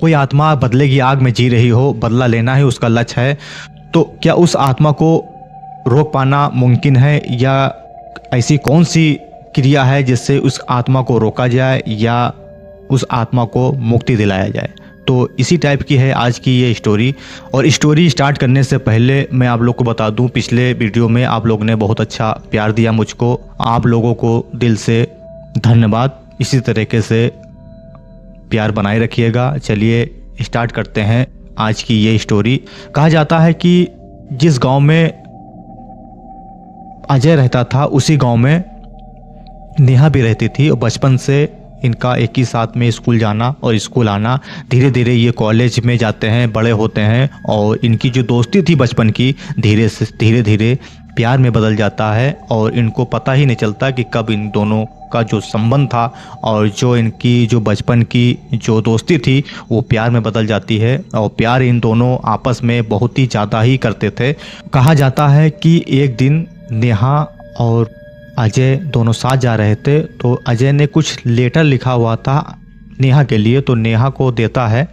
कोई आत्मा बदले की आग में जी रही हो, बदला लेना ही उसका लक्ष्य है, तो क्या उस आत्मा को रोक पाना मुमकिन है, या ऐसी कौन सी क्रिया है जिससे उस आत्मा को रोका जाए या उस आत्मा को मुक्ति दिलाया जाए? तो इसी टाइप की है आज की ये स्टोरी। और स्टोरी स्टार्ट करने से पहले मैं आप लोग को बता दूं, पिछले वीडियो में आप लोगों ने बहुत अच्छा प्यार दिया मुझको, आप लोगों को दिल से धन्यवाद। इसी तरीके से प्यार बनाए रखिएगा। चलिए स्टार्ट करते हैं आज की ये स्टोरी। कहा जाता है कि जिस गांव में अजय रहता था उसी गांव में नेहा भी रहती थी, और बचपन से इनका एक ही साथ में स्कूल जाना और स्कूल आना। धीरे धीरे ये कॉलेज में जाते हैं, बड़े होते हैं, और इनकी जो दोस्ती थी बचपन की धीरे धीरे प्यार में बदल जाता है, और इनको पता ही नहीं चलता कि कब इन दोनों का जो संबंध था और जो इनकी जो बचपन की जो दोस्ती थी वो प्यार में बदल जाती है। और प्यार इन दोनों आपस में बहुत ही ज़्यादा ही करते थे। कहा जाता है कि एक दिन नेहा और अजय दोनों साथ जा रहे थे, तो अजय ने कुछ लेटर लिखा हुआ था नेहा के लिए, तो नेहा को देता है।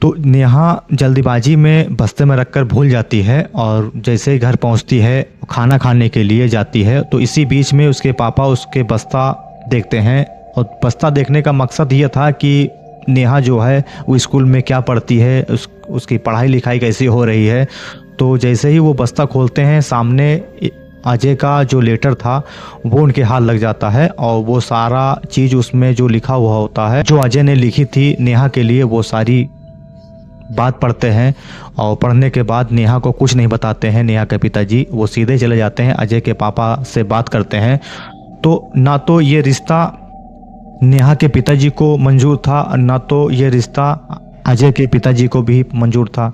तो नेहा जल्दीबाजी में बस्ते में रखकर भूल जाती है, और जैसे ही घर पहुंचती है खाना खाने के लिए जाती है, तो इसी बीच में उसके पापा उसके बस्ता देखते हैं। और बस्ता देखने का मकसद ये था कि नेहा जो है वो स्कूल में क्या पढ़ती है, उसकी पढ़ाई लिखाई कैसी हो रही है। तो जैसे ही वो बस्ता खोलते हैं, सामने अजय का जो लेटर था वो उनके हाथ लग जाता है, और वो सारा चीज़ उसमें जो लिखा हुआ होता है, जो अजय ने लिखी थी नेहा के लिए, वो सारी बात पढ़ते हैं। और पढ़ने के बाद नेहा को कुछ नहीं बताते हैं नेहा के पिताजी, वो सीधे चले जाते हैं अजय के पापा से बात करते हैं। तो ना तो ये रिश्ता नेहा के पिताजी को मंजूर था, ना तो ये रिश्ता अजय के पिताजी को भी मंजूर था।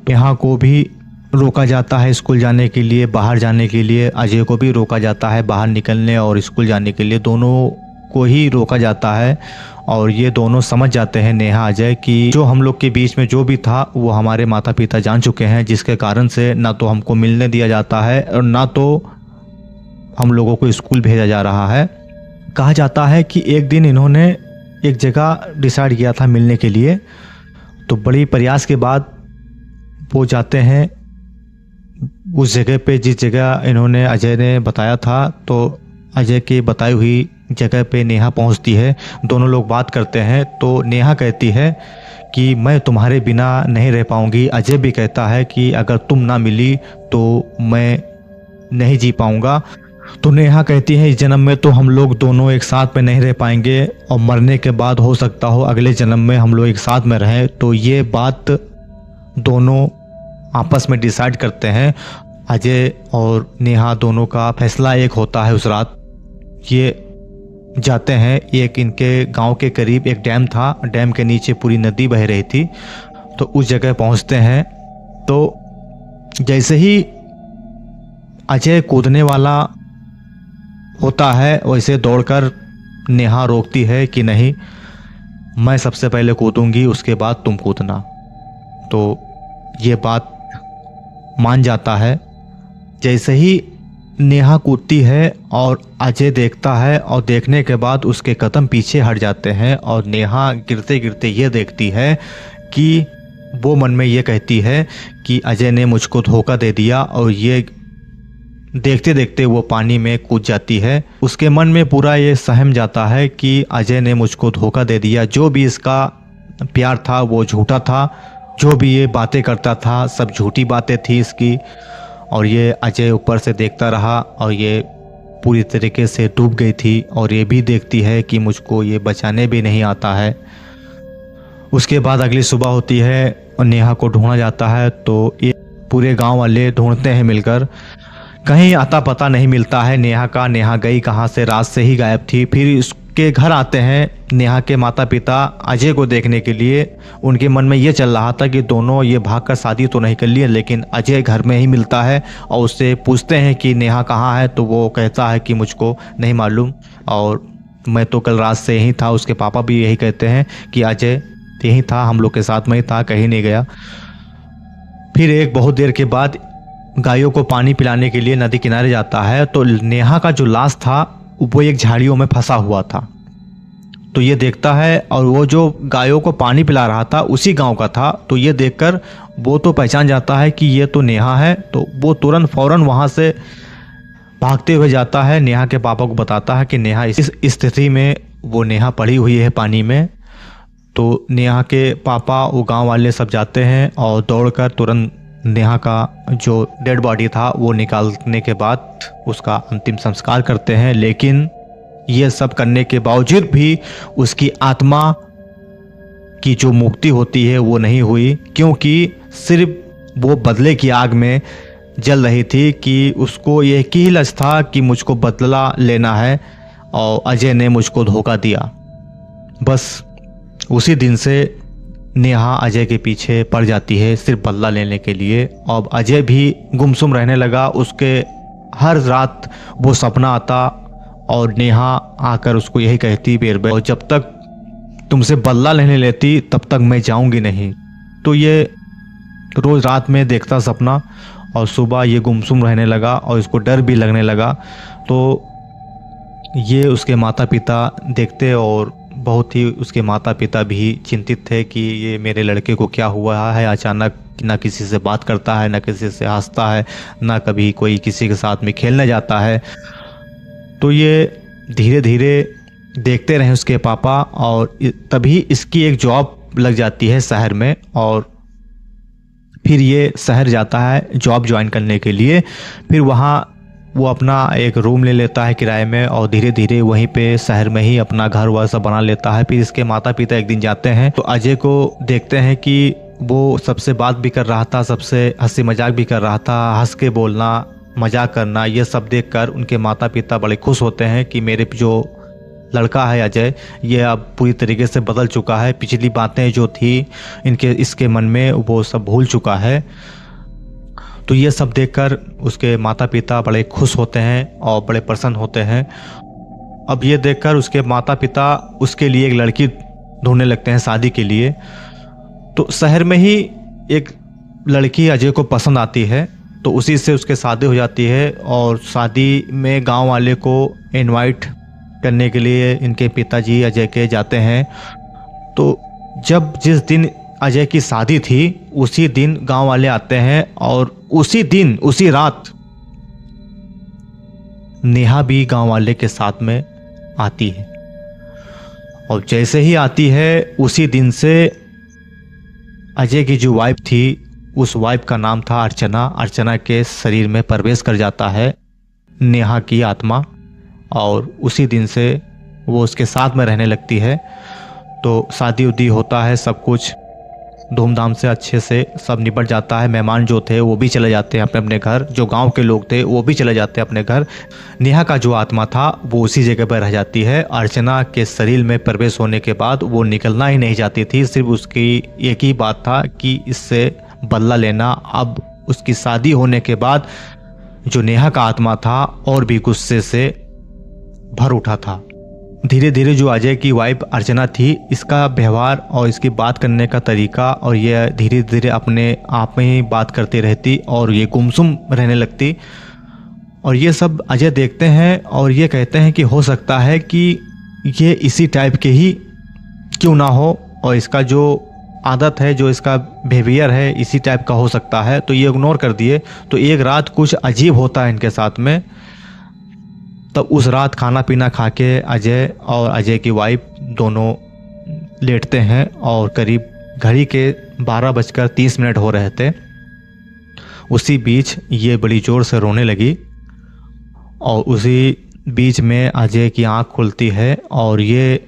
नेहा को भी रोका जाता है स्कूल जाने के लिए, बाहर जाने के लिए। अजय को भी रोका जाता है बाहर निकलने और स्कूल जाने के लिए, दोनों को ही रोका जाता है। और ये दोनों समझ जाते हैं नेहा अजय कि जो हम लोग के बीच में जो भी था वो हमारे माता पिता जान चुके हैं, जिसके कारण से ना तो हमको मिलने दिया जाता है और ना तो हम लोगों को स्कूल भेजा जा रहा है। कहा जाता है कि एक दिन इन्होंने एक जगह डिसाइड किया था मिलने के लिए, तो बड़ी प्रयास के बाद वो जाते हैं उस जगह पे जिस जगह इन्होंने अजय ने बताया था। तो अजय की बताई हुई जगह पे नेहा पहुंचती है, दोनों लोग बात करते हैं। तो नेहा कहती है कि मैं तुम्हारे बिना नहीं रह पाऊंगी। अजय भी कहता है कि अगर तुम ना मिली तो मैं नहीं जी पाऊंगा। तो नेहा कहती है इस जन्म में तो हम लोग दोनों एक साथ में नहीं रह पाएंगे, और मरने के बाद हो सकता हो अगले जन्म में हम लोग एक साथ में रहें। तो ये बात दोनों आपस में डिसाइड करते हैं। अजय और नेहा दोनों का फैसला एक होता है। उस रात ये जाते हैं, एक इनके गांव के करीब एक डैम था, डैम के नीचे पूरी नदी बह रही थी। तो उस जगह पहुंचते हैं। तो जैसे ही अजय कूदने वाला होता है वैसे दौड़कर नेहा रोकती है कि नहीं, मैं सबसे पहले कूदूंगी, उसके बाद तुम कूदना। तो ये बात मान जाता है। जैसे ही नेहा कूदती है और अजय देखता है, और देखने के बाद उसके कदम पीछे हट जाते हैं, और नेहा गिरते गिरते ये देखती है कि वो मन में ये कहती है कि अजय ने मुझको धोखा दे दिया, और ये देखते देखते वो पानी में कूद जाती है। उसके मन में पूरा ये सहम जाता है कि अजय ने मुझको धोखा दे दिया, जो भी इसका प्यार था वो झूठा था, जो भी ये बातें करता था सब झूठी बातें थी इसकी। और ये अजय ऊपर से देखता रहा, और ये पूरी तरीके से डूब गई थी, और ये भी देखती है कि मुझको ये बचाने भी नहीं आता है। उसके बाद अगली सुबह होती है और नेहा को ढूंढा जाता है। तो ये पूरे गांव वाले ढूंढते हैं मिलकर, कहीं आता पता नहीं मिलता है नेहा का। नेहा गई कहाँ से, रात से ही गायब थी। फिर उसके घर आते हैं नेहा के माता पिता अजय को देखने के लिए। उनके मन में ये चल रहा था कि दोनों ये भागकर शादी तो नहीं कर लिए, लेकिन अजय घर में ही मिलता है और उससे पूछते हैं कि नेहा कहाँ है। तो वो कहता है कि मुझको नहीं मालूम, और मैं तो कल रात से यहीं था। उसके पापा भी यही कहते हैं कि अजय यहीं था, हम लोग के साथ में ही था, कहीं नहीं गया। फिर एक बहुत देर के बाद गायों को पानी पिलाने के लिए नदी किनारे जाता है। तो नेहा का जो लाश था वो एक झाड़ियों में फंसा हुआ था। तो ये देखता है, और वो जो गायों को पानी पिला रहा था उसी गांव का था। तो ये देखकर वो तो पहचान जाता है कि ये तो नेहा है। तो वो तुरंत फौरन वहाँ से भागते हुए जाता है, नेहा के पापा को बताता है कि नेहा इस स्थिति में वो नेहा पड़ी हुई है पानी में। तो नेहा के पापा, वो गांव वाले सब जाते हैं और दौड़कर तुरंत नेहा का जो डेड बॉडी था वो निकालने के बाद उसका अंतिम संस्कार करते हैं। लेकिन ये सब करने के बावजूद भी उसकी आत्मा की जो मुक्ति होती है वो नहीं हुई, क्योंकि सिर्फ वो बदले की आग में जल रही थी कि उसको ये एक ही लक्ष्य था कि मुझको बदला लेना है, और अजय ने मुझको धोखा दिया। बस उसी दिन से नेहा अजय के पीछे पड़ जाती है सिर्फ बदला लेने के लिए। अब अजय भी गुमसुम रहने लगा। उसके हर रात वो सपना आता और नेहा आकर उसको यही कहती बेर बेर, और जब तक तुमसे बदला लेने लेती तब तक मैं जाऊंगी नहीं। तो ये रोज रात में देखता सपना, और सुबह ये गुमसुम रहने लगा और इसको डर भी लगने लगा। तो ये उसके माता पिता देखते, और बहुत ही उसके माता पिता भी चिंतित थे कि ये मेरे लड़के को क्या हुआ है। अचानक ना किसी से बात करता है, ना किसी से हंसता है, ना कभी कोई किसी के साथ में खेलने जाता है। तो ये धीरे धीरे देखते रहे उसके पापा, और तभी इसकी एक जॉब लग जाती है शहर में, और फिर ये शहर जाता है जॉब ज्वाइन करने के लिए। फिर वहाँ वो अपना एक रूम ले लेता है किराए में, और धीरे धीरे वहीं पे शहर में ही अपना घर वर सब बना लेता है। फिर इसके माता पिता एक दिन जाते हैं तो अजय को देखते हैं कि वो सबसे बात भी कर रहा था, सबसे हंसी मजाक भी कर रहा था। हंस के बोलना, मजाक करना, ये सब देखकर उनके माता पिता बड़े खुश होते हैं कि मेरे जो लड़का है अजय, ये अब पूरी तरीके से बदल चुका है। पिछली बातें जो थी इसके मन में वो सब भूल चुका है। तो ये सब देखकर उसके माता पिता बड़े खुश होते हैं और बड़े प्रसन्न होते हैं। अब ये देखकर उसके माता पिता उसके लिए एक लड़की ढूंढने लगते हैं शादी के लिए। तो शहर में ही एक लड़की अजय को पसंद आती है, तो उसी से उसके शादी हो जाती है। और शादी में गांव वाले को इनवाइट करने के लिए इनके पिताजी अजय के जाते हैं। तो जिस दिन अजय की शादी थी उसी दिन गांव वाले आते हैं, और उसी दिन उसी रात नेहा भी गांव वाले के साथ में आती है। और जैसे ही आती है उसी दिन से अजय की जो वाइफ थी, उस वाइफ का नाम था अर्चना। अर्चना के शरीर में प्रवेश कर जाता है नेहा की आत्मा, और उसी दिन से वो उसके साथ में रहने लगती है। तो शादी उदी होता है, सब कुछ धूमधाम से अच्छे से सब निपट जाता है। मेहमान जो थे वो भी चले जाते हैं अपने अपने घर, जो गांव के लोग थे वो भी चले जाते हैं अपने घर। नेहा का जो आत्मा था वो उसी जगह पर रह जाती है। अर्चना के शरीर में प्रवेश होने के बाद वो निकलना ही नहीं चाहती थी। सिर्फ उसकी एक ही बात था कि इससे बदला लेना। अब उसकी शादी होने के बाद जो नेहा का आत्मा था और भी गुस्से से भर उठा था। धीरे धीरे जो अजय की वाइफ अर्चना थी, इसका व्यवहार और इसकी बात करने का तरीका, और ये धीरे धीरे अपने आप में ही बात करती रहती और ये गुमसुम रहने लगती। और ये सब अजय देखते हैं और ये कहते हैं कि हो सकता है कि ये इसी टाइप के ही क्यों ना हो, और इसका जो आदत है, जो इसका बिहेवियर है, इसी टाइप का हो सकता है। तो ये इग्नोर कर दिए। तो एक रात कुछ अजीब होता है इनके साथ में। तब उस रात खाना पीना खा के अजय और अजय की वाइफ दोनों लेटते हैं, और करीब घड़ी के 12:30 हो रहे थे। उसी बीच ये बड़ी ज़ोर से रोने लगी, और उसी बीच में अजय की आंख खुलती है, और ये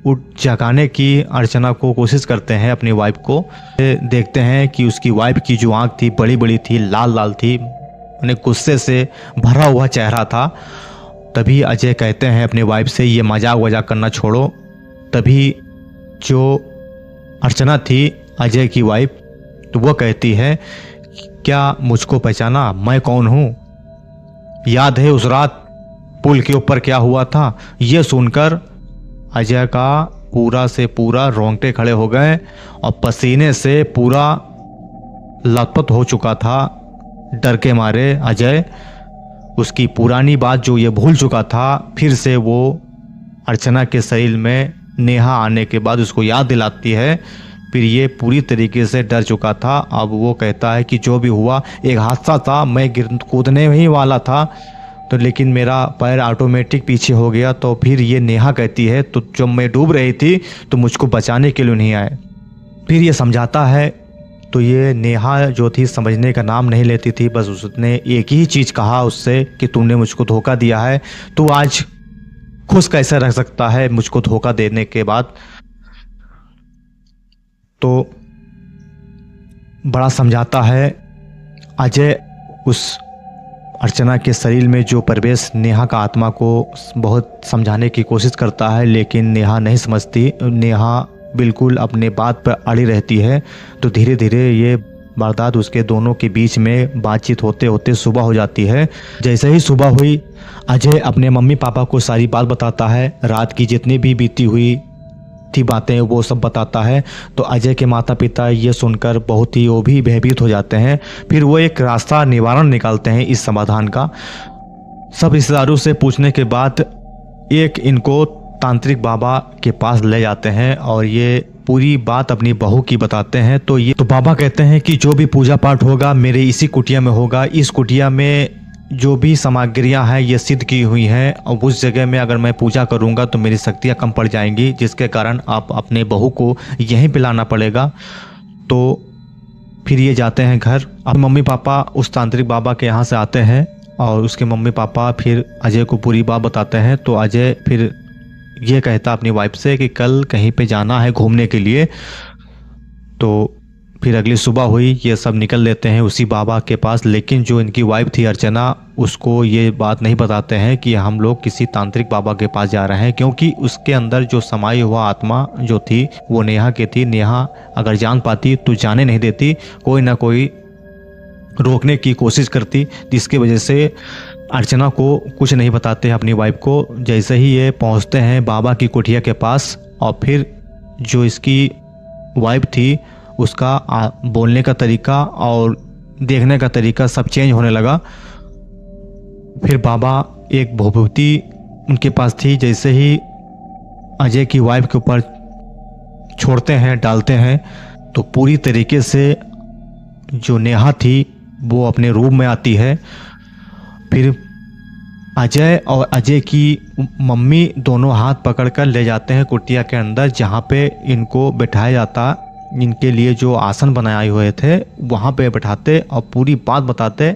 उठ जगाने की अर्चना को कोशिश करते हैं अपनी वाइफ को। देखते हैं कि उसकी वाइफ की जो आंख थी बड़ी बड़ी थी, लाल लाल थी, उन्हें गुस्से से भरा हुआ चेहरा था। तभी अजय कहते हैं अपनी वाइफ से, ये मजाक वजाक करना छोड़ो। तभी जो अर्चना थी अजय की वाइफ, तो वो कहती है, क्या मुझको पहचाना? मैं कौन हूँ? याद है उस रात पुल के ऊपर क्या हुआ था? ये सुनकर अजय का पूरा से पूरा रोंगटे खड़े हो गए और पसीने से पूरा लथपथ हो चुका था डर के मारे। अजय उसकी पुरानी बात जो ये भूल चुका था, फिर से वो अर्चना के शरीर में नेहा आने के बाद उसको याद दिलाती है। फिर ये पूरी तरीके से डर चुका था। अब वो कहता है कि जो भी हुआ एक हादसा था, मैं कूदने ही वाला था तो लेकिन मेरा पैर ऑटोमेटिक पीछे हो गया। तो फिर ये नेहा कहती है तो जब मैं डूब रही थी तो मुझको बचाने के लिए नहीं आए। फिर ये समझाता है तो ये नेहा जो थी समझने का नाम नहीं लेती थी। बस उसने एक ही चीज़ कहा उससे कि तूने मुझको धोखा दिया है, तू आज खुश कैसे रह सकता है मुझको धोखा देने के बाद। तो बड़ा समझाता है। अजय उस अर्चना के शरीर में जो प्रवेश नेहा का आत्मा को बहुत समझाने की कोशिश करता है, लेकिन नेहा नहीं समझती। नेहा बिल्कुल अपने बात पर अड़ी रहती है। तो धीरे धीरे ये वारदात उसके दोनों के बीच में बातचीत होते होते सुबह हो जाती है। जैसे ही सुबह हुई अजय अपने मम्मी पापा को सारी बात बताता है, रात की जितनी भी बीती हुई थी बातें वो सब बताता है। तो अजय के माता पिता ये सुनकर बहुत ही वो भी भयभीत हो जाते हैं। फिर वो एक रास्ता निवारण निकालते हैं इस समाधान का। सब रिश्तेदारों से पूछने के बाद एक इनको तांत्रिक बाबा के पास ले जाते हैं और ये पूरी बात अपनी बहू की बताते हैं। तो बाबा कहते हैं कि जो भी पूजा पाठ होगा मेरे इसी कुटिया में होगा। इस कुटिया में जो भी सामग्रियां हैं ये सिद्ध की हुई हैं और उस जगह में अगर मैं पूजा करूंगा तो मेरी शक्तियां कम पड़ जाएंगी, जिसके कारण आप अपने बहू को यहीं पे लाना पड़ेगा। तो फिर ये जाते हैं घर। अब मम्मी पापा उस तांत्रिक बाबा के यहाँ से आते हैं और उसके मम्मी पापा फिर अजय को पूरी बात बताते हैं। तो अजय फिर ये कहता अपनी वाइफ से कि कल कहीं पे जाना है घूमने के लिए। तो फिर अगली सुबह हुई, ये सब निकल लेते हैं उसी बाबा के पास। लेकिन जो इनकी वाइफ थी अर्चना, उसको ये बात नहीं बताते हैं कि हम लोग किसी तांत्रिक बाबा के पास जा रहे हैं, क्योंकि उसके अंदर जो समाई हुआ आत्मा जो थी वो नेहा की थी। नेहा अगर जान पाती तो जाने नहीं देती, कोई ना कोई रोकने की कोशिश करती, जिसकी वजह से अर्चना को कुछ नहीं बताते अपनी वाइफ को। जैसे ही ये पहुंचते हैं बाबा की कुटिया के पास और फिर जो इसकी वाइफ थी उसका बोलने का तरीका और देखने का तरीका सब चेंज होने लगा। फिर बाबा एक भभूति उनके पास थी, जैसे ही अजय की वाइफ के ऊपर छोड़ते हैं डालते हैं तो पूरी तरीके से जो नेहा थी वो अपने रूम में आती है। फिर अजय और अजय की मम्मी दोनों हाथ पकड़कर ले जाते हैं कुटिया के अंदर, जहाँ पे इनको बैठाया जाता। इनके लिए जो आसन बनाए हुए थे वहाँ पे बैठाते और पूरी बात बताते।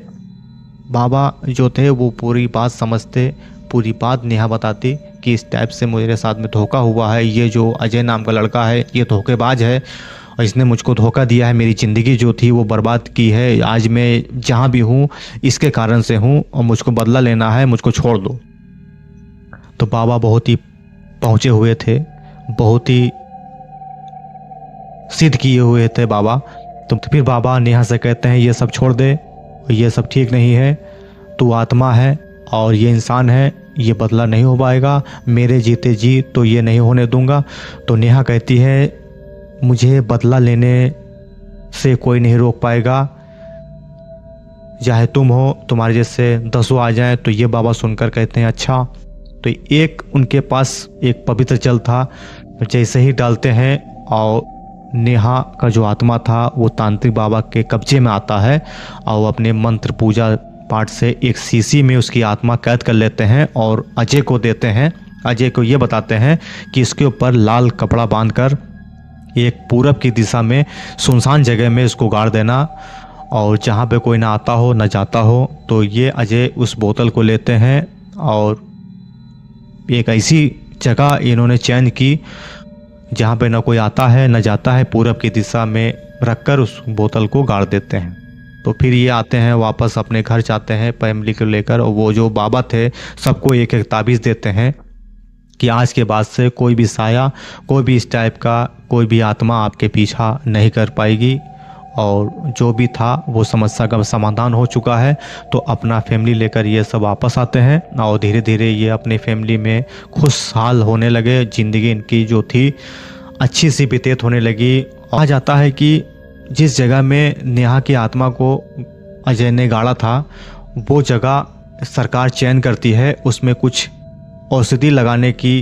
बाबा जो थे वो पूरी बात समझते, पूरी बात नेहा बताती कि इस टाइप से मेरे साथ में धोखा हुआ है, ये जो अजय नाम का लड़का है ये धोखेबाज है और इसने मुझको धोखा दिया है, मेरी ज़िंदगी जो थी वो बर्बाद की है, आज मैं जहाँ भी हूँ इसके कारण से हूँ और मुझको बदला लेना है, मुझको छोड़ दो। तो बाबा बहुत ही पहुँचे हुए थे, बहुत ही सिद्ध किए हुए थे बाबा। तो फिर बाबा नेहा से कहते हैं ये सब छोड़ दे, ये सब ठीक नहीं है, तू आत्मा है और ये इंसान है, ये बदला नहीं हो पाएगा, मेरे जीते जी तो ये नहीं होने दूंगा। तो नेहा कहती है मुझे बदला लेने से कोई नहीं रोक पाएगा, चाहे तुम हो, तुम्हारे जैसे 10 आ जाएं। तो ये बाबा सुनकर कहते हैं अच्छा। तो एक उनके पास एक पवित्र जल था, जैसे ही डालते हैं और नेहा का जो आत्मा था वो तांत्रिक बाबा के कब्जे में आता है और अपने मंत्र पूजा पाठ से एक शीशी में उसकी आत्मा कैद कर लेते हैं और अजय को देते हैं। अजय को ये बताते हैं कि इसके ऊपर लाल कपड़ा बांधकर एक पूरब की दिशा में सुनसान जगह में इसको गाड़ देना और जहाँ पे कोई ना आता हो ना जाता हो। तो ये अजय उस बोतल को लेते हैं और एक ऐसी जगह इन्होंने चयन की जहाँ पे ना कोई आता है ना जाता है, पूरब की दिशा में रखकर उस बोतल को गाड़ देते हैं। तो फिर ये आते हैं वापस अपने घर जाते हैं फैमिली को लेकर और वो जो बाबा थे सबको एक एक ताबीज़ देते हैं कि आज के बाद से कोई भी साया, कोई भी इस टाइप का कोई भी आत्मा आपके पीछा नहीं कर पाएगी और जो भी था वो समस्या का समाधान हो चुका है। तो अपना फैमिली लेकर ये सब वापस आते हैं और धीरे धीरे ये अपने फैमिली में खुशहाल होने लगे। ज़िंदगी इनकी जो थी अच्छी सी व्यतीत होने लगी। आ जाता है कि जिस जगह में नेहा की आत्मा को अजय ने गाड़ा था वो जगह सरकार चयन करती है, उसमें कुछ औषधि लगाने की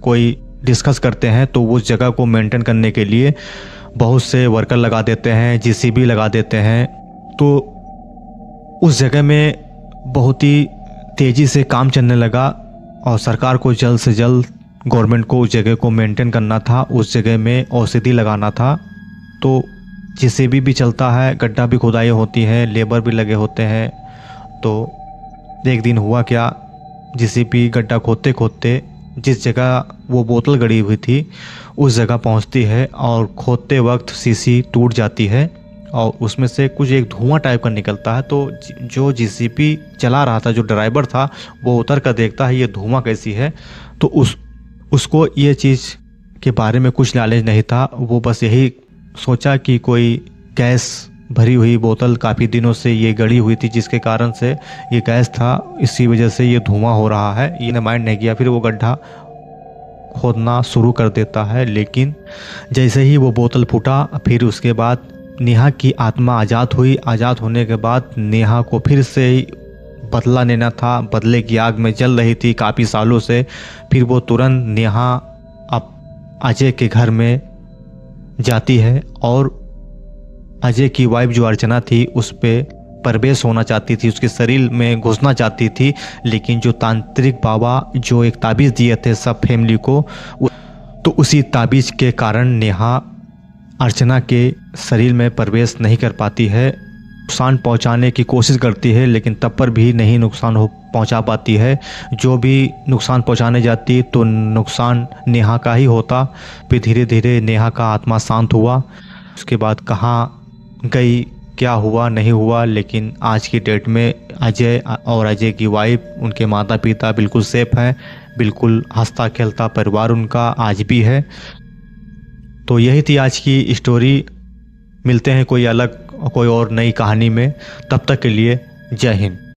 कोई डिस्कस करते हैं तो उस जगह को मेंटेन करने के लिए बहुत से वर्कर लगा देते हैं, जेसीबी लगा देते हैं। तो उस जगह में बहुत ही तेज़ी से काम चलने लगा और सरकार को जल्द से जल्द गवर्नमेंट को उस जगह को मेंटेन करना था, उस जगह में औषधि लगाना था। तो जेसीबी भी चलता है, गड्ढा भी खुदाई होती है, लेबर भी लगे होते हैं। तो एक दिन हुआ क्या, जेसीबी गड्ढा खोदते खोदते जिस जगह वो बोतल गड़ी हुई थी उस जगह पहुंचती है और खोदते वक्त शीशी टूट जाती है और उसमें से कुछ एक धुआं टाइप का निकलता है। तो जो जेसीबी चला रहा था, जो ड्राइवर था, वो उतर कर देखता है ये धुआं कैसी है। तो उसको ये चीज़ के बारे में कुछ नॉलेज नहीं था। वो बस यही सोचा कि कोई गैस भरी हुई बोतल काफ़ी दिनों से ये गड़ी हुई थी, जिसके कारण से ये गैस था, इसी वजह से ये धुआं हो रहा है। ये माइंड नहीं किया, फिर वो गड्ढा खोदना शुरू कर देता है। लेकिन जैसे ही वो बोतल फूटा, फिर उसके बाद नेहा की आत्मा आज़ाद हुई। आज़ाद होने के बाद नेहा को फिर से बदला लेना था, बदले की आग में जल रही थी काफ़ी सालों से। फिर वो तुरंत नेहा अब अजय के घर में जाती है और अजय की वाइफ जो अर्चना थी उस पे प्रवेश होना चाहती थी, उसके शरीर में घुसना चाहती थी। लेकिन जो तांत्रिक बाबा जो एक ताबीज़ दिए थे सब फैमिली को, तो उसी ताबीज़ के कारण नेहा अर्चना के शरीर में प्रवेश नहीं कर पाती है। नुकसान पहुंचाने की कोशिश करती है लेकिन तब पर भी नहीं नुकसान पहुंचा पाती है। जो भी नुकसान पहुंचाने जाती तो नुकसान नेहा का ही होता। फिर धीरे धीरे नेहा का आत्मा शांत हुआ। उसके बाद कहाँ गई, क्या हुआ नहीं हुआ, लेकिन आज की डेट में अजय और अजय की वाइफ, उनके माता पिता बिल्कुल सेफ हैं, बिल्कुल हंसता खेलता परिवार उनका आज भी है। तो यही थी आज की स्टोरी। मिलते हैं कोई अलग कोई और नई कहानी में, तब तक के लिए जय हिंद।